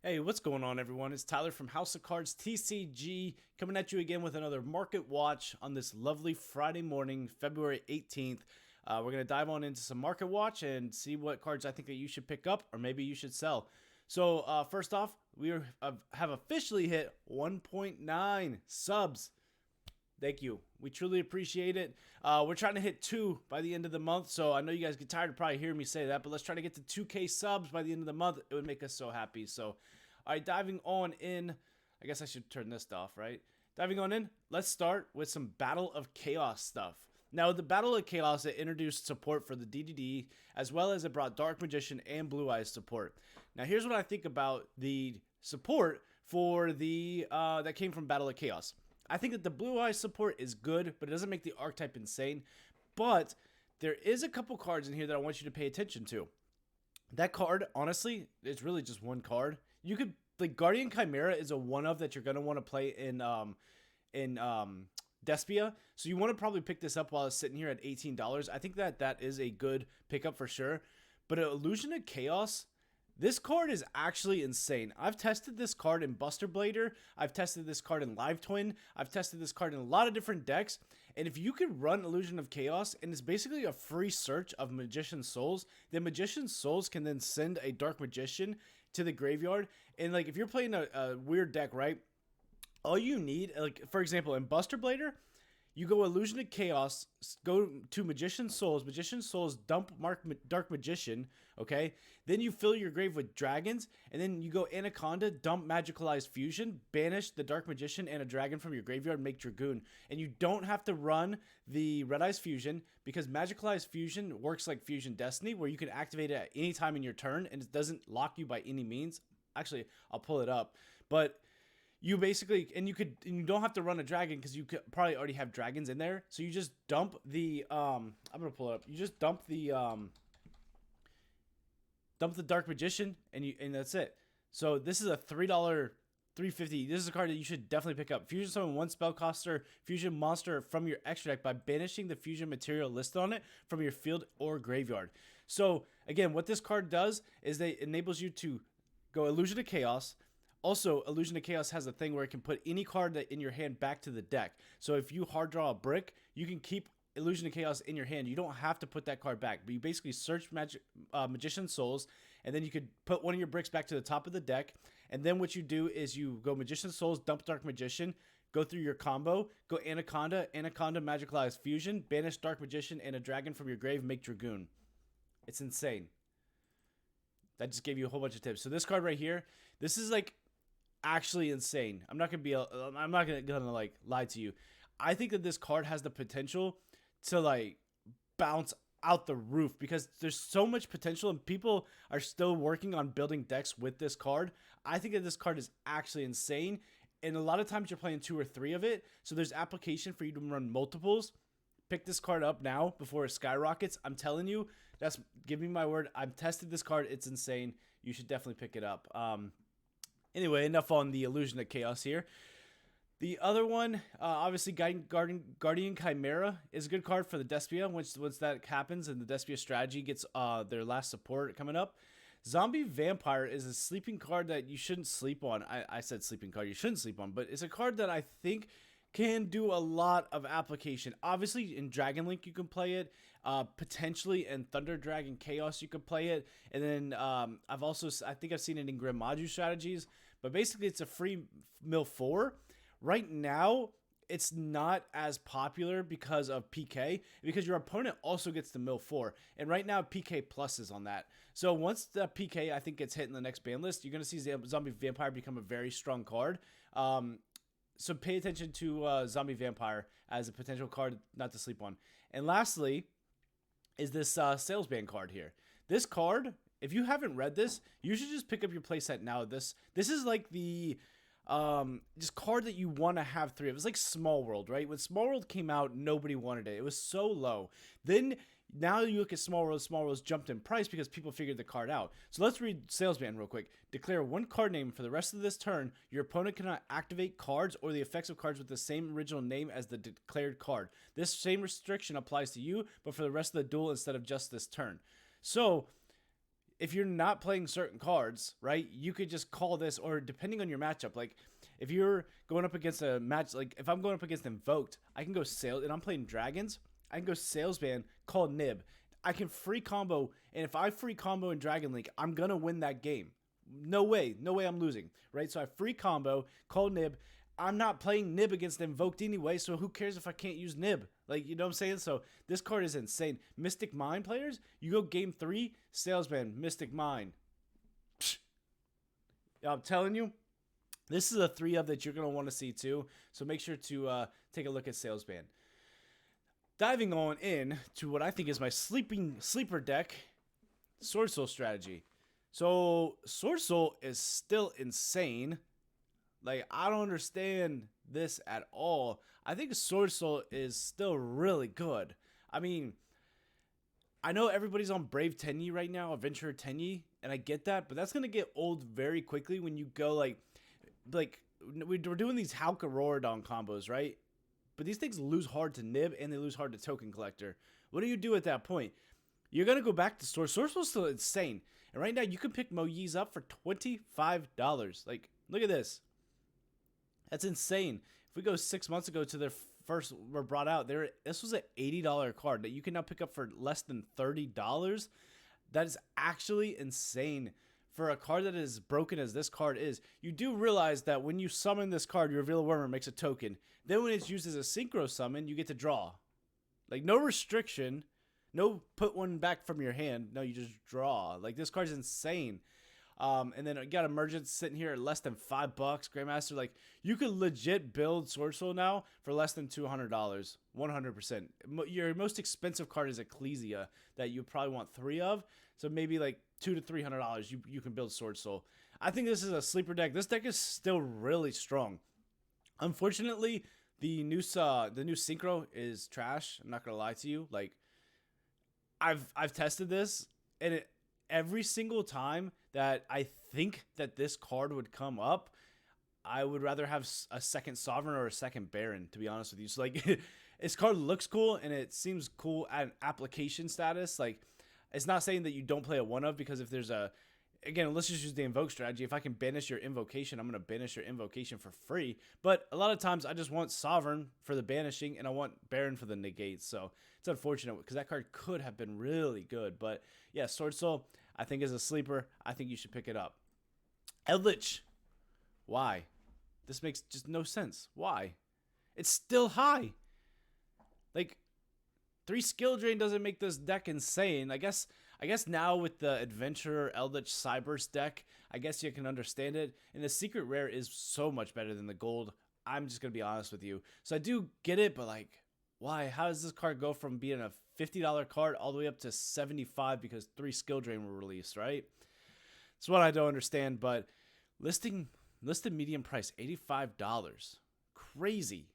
Hey, what's going on, everyone? It's Tyler from House of Cards TCG coming at you again with another market watch on this lovely Friday morning, February 18th. We're going to dive on into some market watch and see what cards I think that you should pick up or maybe you should sell. So, first off, we have officially hit 1.9 subs. Thank you. We truly appreciate it. We're trying to hit 2 by the end of the month, so I know you guys get tired of probably hearing me say that, but let's try to get to 2K subs by the end of the month. It would make us so happy. So, all right, diving on in. I guess I should turn this off, right? Diving on in, let's start with some Battle of Chaos stuff. Now, the Battle of Chaos, it introduced support for the DDD, as well as it brought Dark Magician and Blue Eyes support. Now, here's what I think about the support for the that came from Battle of Chaos. I think that the Blue Eyes support is good, but it doesn't make the archetype insane. But there is a couple cards in here that I want you to pay attention to. That card, honestly, it's really just one card. You could, like, Guardian Chimera is a one-of that you're going to want to play in Despia. So you want to probably pick this up while it's sitting here at $18. I think that is a good pickup for sure. But Illusion of Chaos, this card is actually insane. I've tested this card in Buster Blader. I've tested this card in Live Twin. I've tested this card in a lot of different decks. And if you could run Illusion of Chaos, and it's basically a free search of Magician's Souls, then Magician's Souls can then send a Dark Magician to the graveyard. And, like, if you're playing a weird deck, right? All you need, like, for example, in Buster Blader, you go Illusion of Chaos, go to Magician's Souls, dump Dark Magician, okay? Then you fill your grave with dragons, and then you go Anaconda, dump Magicalized Fusion, banish the Dark Magician and a dragon from your graveyard, make Dragoon. And you don't have to run the Red Eyes Fusion, because Magicalized Fusion works like Fusion Destiny, where you can activate it at any time in your turn, and it doesn't lock you by any means. Actually, I'll pull it up. But you basically, and you don't have to run a dragon because you could probably already have dragons in there. So you just dump the I'm gonna pull it up. You just dump the Dark Magician, and that's it. So this is a $3, $3.50. This is a card that you should definitely pick up. Fusion summon one spellcaster fusion monster from your extra deck by banishing the fusion material listed on it from your field or graveyard. So again, what this card does is they enables you to go Illusion of Chaos. Also, Illusion of Chaos has a thing where it can put any card that in your hand back to the deck. So if you hard draw a brick, you can keep Illusion of Chaos in your hand. You don't have to put that card back. But you basically search Magician's Souls, and then you could put one of your bricks back to the top of the deck. And then what you do is you go Magician's Souls, dump Dark Magician, go through your combo, go Anaconda, Magicalized Fusion, banish Dark Magician and a dragon from your grave, make Dragoon. It's insane. That just gave you a whole bunch of tips. So this card right here, this is like actually insane. I'm not gonna like lie to you. I think that this card has the potential to like bounce out the roof because there's so much potential and people are still working on building decks with this card. I think that this card is actually insane, and a lot of times you're playing 2 or 3 of it, so there's application for you to run multiples. Pick this card up now before it skyrockets. I'm telling you, give me my word. I've tested this card. It's insane. You should definitely pick it up. Anyway, enough on the Illusion of Chaos here. The other one, obviously, Guardian Chimera is a good card for the Despia. Once that happens and the Despia strategy gets their last support coming up. Zombie Vampire is a sleeping card that you shouldn't sleep on. I said sleeping card you shouldn't sleep on, but it's a card that I think can do a lot of application. Obviously, in Dragon Link you can play it. Potentially in Thunder Dragon Chaos you could play it. And then I think I've seen it in Grim Maju strategies. But basically, it's a free mill 4. Right now, it's not as popular because of PK, because your opponent also gets the mill 4. And right now, PK plus is on that. So once the PK, I think, gets hit in the next ban list, you're going to see Zombie Vampire become a very strong card. So pay attention to Zombie Vampire as a potential card not to sleep on. And lastly is this Salesman card here. This card, if you haven't read this, you should just pick up your playset now. This is like the just card that you want to have 3 of. It's like Small World, right? When Small World came out, nobody wanted it. It was so low. Then now you look at Small World's jumped in price because people figured the card out. So let's read Salesman real quick. Declare 1 card name for the rest of this turn. Your opponent cannot activate cards or the effects of cards with the same original name as the declared card. This same restriction applies to you, but for the rest of the duel instead of just this turn. So if you're not playing certain cards, right, you could just call this, or depending on your matchup, like if you're going up against a match, like if I'm going up against Invoked, I can go Sales, and I'm playing Dragons, I can go Salesman, call Nib. I can free combo, and if I free combo in Dragon Link, I'm going to win that game. No way I'm losing, right? So I free combo, call Nib. I'm not playing Nib against Invoked anyway, so who cares if I can't use Nib? Like, you know what I'm saying? So this card is insane. Mystic Mine players, you go game 3, Salesman, Mystic Mine. Psh. I'm telling you, this is a 3-of that you're going to want to see too, so make sure to take a look at Salesman. Diving on in to what I think is my sleeper deck, Swordsoul strategy. So Swordsoul is still insane. Like, I don't understand this at all. I think Swordsoul is still really good. I mean, I know everybody's on Brave Tenyi right now, Adventurer Tenyi, and I get that, but that's going to get old very quickly when you go, like we're doing these Hulk Auroradon combos, right? But these things lose hard to Nib, and they lose hard to Token Collector. What do you do at that point? You're going to go back to Swordsoul. Swordsoul's still insane. And right now, you can pick Moyi's up for $25. Like, look at this. That's insane. If we go 6 months ago to their first were brought out, this was an $80 card that you can now pick up for less than $30. That is actually insane for a card that is broken as this card is. You do realize that when you summon this card, you reveal a worm and makes a token. Then when it's used as a synchro summon, you get to draw. Like, no restriction. No put one back from your hand. No, you just draw. Like, this card's insane. And then you got Emergence sitting here at less than $5. Grandmaster, like, you could legit build Swordsoul now for less than $200. 100%. Your most expensive card is Ecclesia that you probably want 3 of. So maybe like $200 to $300 you can build Swordsoul. I think this is a sleeper deck. This deck is still really strong. Unfortunately, the new synchro is trash. I'm not gonna lie to you. Like, I've tested this, and every single time that I think that this card would come up, I would rather have a second Sovereign or a second Baron, to be honest with you. So, like, this card looks cool, and it seems cool at an application status. Like, it's not saying that you don't play a 1-of, because if there's again, let's just use the Invoke strategy. If I can banish your Invocation, I'm going to banish your Invocation for free. But a lot of times, I just want Sovereign for the banishing, and I want Baron for the negates. So it's unfortunate, because that card could have been really good. But yeah, Swordsoul, I think, is a sleeper. I think you should pick it up. Eldlich. Why? This makes just no sense. Why? It's still high. Like, 3 skill drain doesn't make this deck insane. I guess now with the Adventurer Eldlich Cyburst deck, I guess you can understand it. And the secret rare is so much better than the gold. I'm just going to be honest with you. So I do get it, but like, why? How does this card go from being a $50 card all the way up to $75 because 3 skill drain were released, right? That's what I don't understand, but listed medium price, $85. Crazy.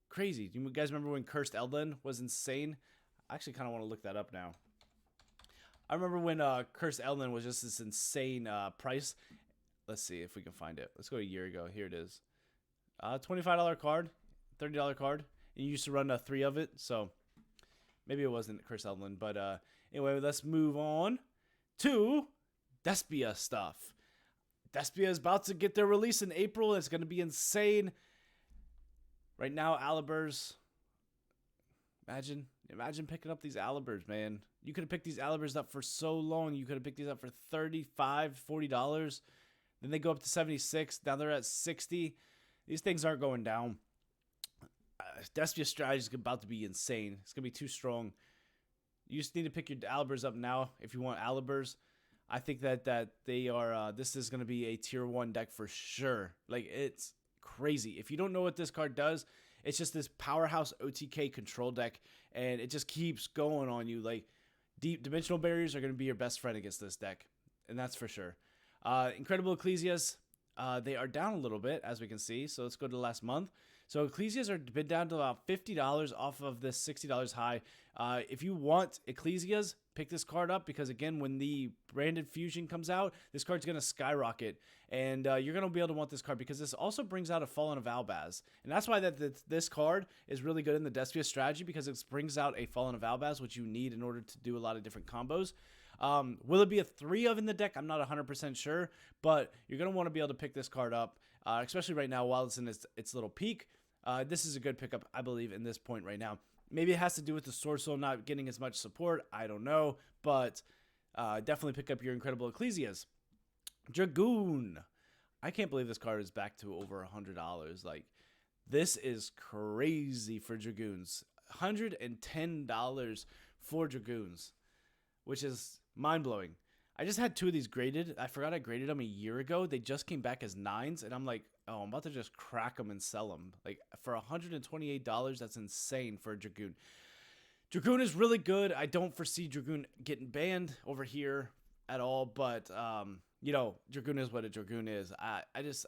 Crazy. Do you guys remember when Cursed Eldland was insane? I actually kind of want to look that up now. I remember when Cursed Eldland was just this insane price. Let's see if we can find it. Let's go a year ago. Here it is. $25 card, $30 card. And you used to run 3 of it, so maybe it wasn't Cursed Eldland. But anyway, let's move on to Despia stuff. Despia is about to get their release in April. It's going to be insane. Right now, Alibers. Imagine picking up these Alibers, man. You could have picked these Alibers up for so long. You could have picked these up for $35, $40. Then they go up to 76. Now they're at 60. These things aren't going down. Despia's strategy is about to be insane. It's going to be too strong. You just need to pick your Alibers up now if you want Alibers. I think that they are. This is going to be a tier 1 deck for sure. Like, it's crazy. If you don't know what this card does, it's just this powerhouse OTK control deck, and it just keeps going on you. Like, deep dimensional barriers are going to be your best friend against this deck, and that's for sure. Incredible Ecclesias, they are down a little bit, as we can see. So let's go to the last month. So Ecclesias are been down to about $50 off of this $60 high. If you want Ecclesias, pick this card up, because again, when the branded fusion comes out, this card's going to skyrocket, and you're going to be able to want this card, because this also brings out a Fallen of Albaz, and that's why this card is really good in the Despia strategy, because it brings out a Fallen of Albaz, which you need in order to do a lot of different combos. Will it be a 3 of in the deck? I'm not 100% sure, but you're going to want to be able to pick this card up, especially right now while it's in its little peak. This is a good pickup, I believe, in this point right now. Maybe it has to do with the Swordsoul not getting as much support. I don't know, but definitely pick up your Incredible Ecclesias. Dragoon. I can't believe this card is back to over $100. Like, this is crazy for Dragoons. $110 for Dragoons, which is mind-blowing. I just had 2 of these graded. I forgot I graded them a year ago. They just came back as 9s, and I'm like, oh, I'm about to just crack them and sell them. Like, for $128, that's insane for a Dragoon. Dragoon is really good. I don't foresee Dragoon getting banned over here at all, but you know, Dragoon is what a Dragoon is.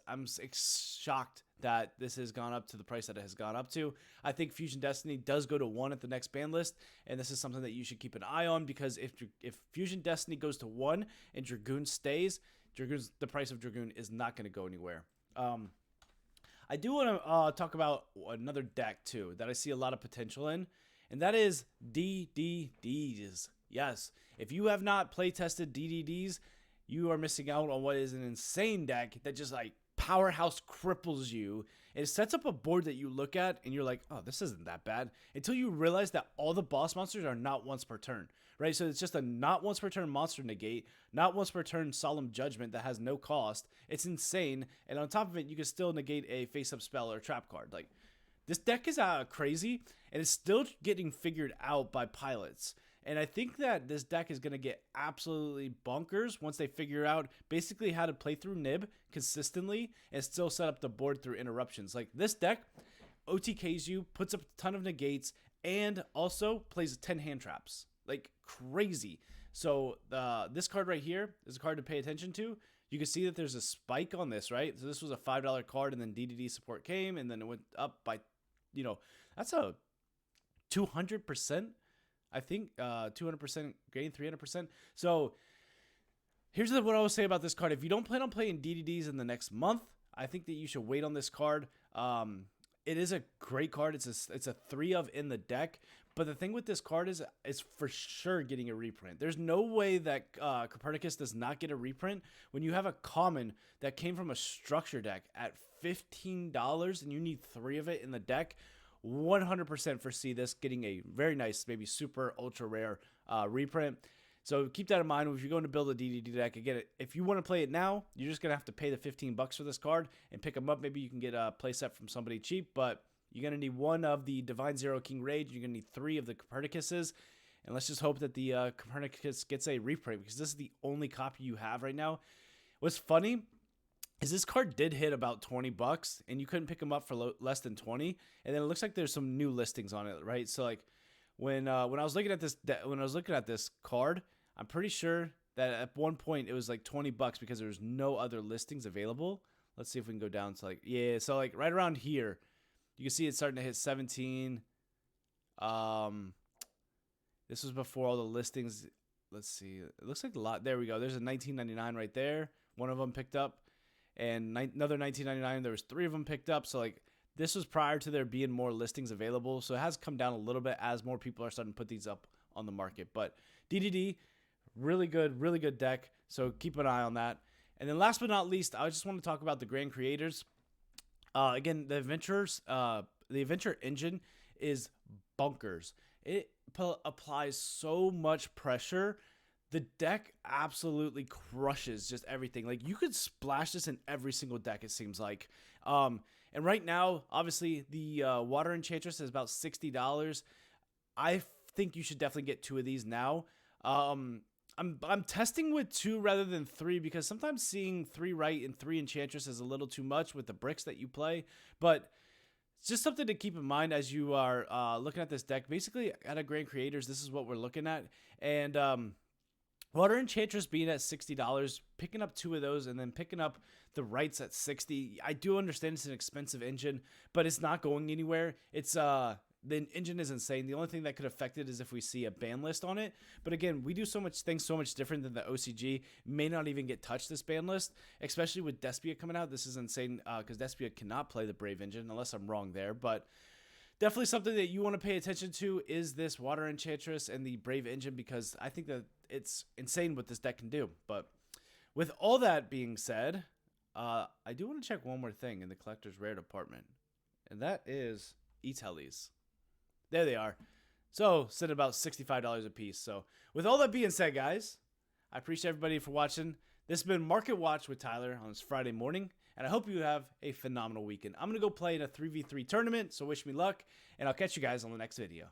I'm shocked that this has gone up to the price that it has gone up to. I think Fusion Destiny does go to 1 at the next ban list, and this is something that you should keep an eye on, because if Fusion Destiny goes to 1 and Dragoon stays, the price of Dragoon is not going to go anywhere. I do want to talk about another deck too that I see a lot of potential in, and that is DDDs. Yes, if you have not play tested DDDs, you are missing out on what is an insane deck that just like powerhouse cripples you. It sets up a board that you look at and you're like, oh, this isn't that bad, until you realize that all the boss monsters are not once per turn, right? So it's just a not once per turn monster negate, not once per turn solemn judgment that has no cost. It's insane. And on top of it, you can still negate a face-up spell or trap card. Like, this deck is crazy, and it's still getting figured out by pilots. And I think that this deck is going to get absolutely bonkers once they figure out basically how to play through Nib consistently and still set up the board through interruptions. Like, this deck OTKs you, puts up a ton of negates, and also plays 10 hand traps. Like, crazy. So this card right here is a card to pay attention to. You can see that there's a spike on this, right? So this was a $5 card, and then DDD support came, and then it went up by, you know, that's a 200%. I think 200% gain, 300%. So here's what I will say about this card. If you don't plan on playing DDDs in the next month, I think that you should wait on this card. It is a great card. It's a 3 of in the deck. But the thing with this card is it's for sure getting a reprint. There's no way that Copernicus does not get a reprint when you have a common that came from a structure deck at $15 and you need 3 of it in the deck. 100% foresee this getting a very nice, maybe super ultra rare reprint. So keep that in mind if you're going to build a DDD deck. Again, if you want to play it now, you're just going to have to pay the $15 for this card and pick them up. Maybe you can get a playset from somebody cheap, but you're going to need 1 of the Divine Zero King Rage. You're going to need 3 of the Copernicuses. And let's just hope that the Copernicus gets a reprint, because this is the only copy you have right now. What's funny is this card did hit about $20 and you couldn't pick them up for less than 20. And then it looks like there's some new listings on it, right? So like when I was looking at this card, I'm pretty sure that at one point it was like $20 because there was no other listings available. Let's see if we can go down to like, yeah. So like right around here, you can see it's starting to hit 17. This was before all the listings. Let's see. It looks like a lot. There we go. There's a $19.99 right there. One of them picked up. And another $19.99, there was 3 of them picked up. So like this was prior to there being more listings available. So it has come down a little bit as more people are starting to put these up on the market. But DDD, really good deck. So keep an eye on that. And then last but not least, I just want to talk about the Grand Creators. Again, the Adventure engine is bonkers. It applies so much pressure. The deck absolutely crushes just everything. Like, you could splash this in every single deck, it seems like. And right now, obviously, the Water Enchantress is about $60. I think you should definitely get 2 of these now. I'm testing with 2 rather than 3 because sometimes seeing 3 right and 3 Enchantress is a little too much with the bricks that you play. But it's just something to keep in mind as you are looking at this deck. Basically, at a Grand Creators, this is what we're looking at. And Water Enchantress being at $60, picking up 2 of those and then picking up the rights at $60. I do understand it's an expensive engine, but it's not going anywhere. It's the engine is insane. The only thing that could affect it is if we see a ban list on it. But again, we do so much different than the OCG. May not even get touched this ban list, especially with Despia coming out. This is insane because Despia cannot play the Brave engine unless I'm wrong there. But definitely something that you want to pay attention to is this Water Enchantress and the Brave Engine, because I think that it's insane what this deck can do. But with all that being said, I do want to check one more thing in the collector's rare department, and that is e-tellies. There they are. So, sitting about $65 a piece. So, with all that being said, guys, I appreciate everybody for watching. This has been Market Watch with Tyler on this Friday morning, and I hope you have a phenomenal weekend. I'm going to go play in a 3v3 tournament, so wish me luck, and I'll catch you guys on the next video.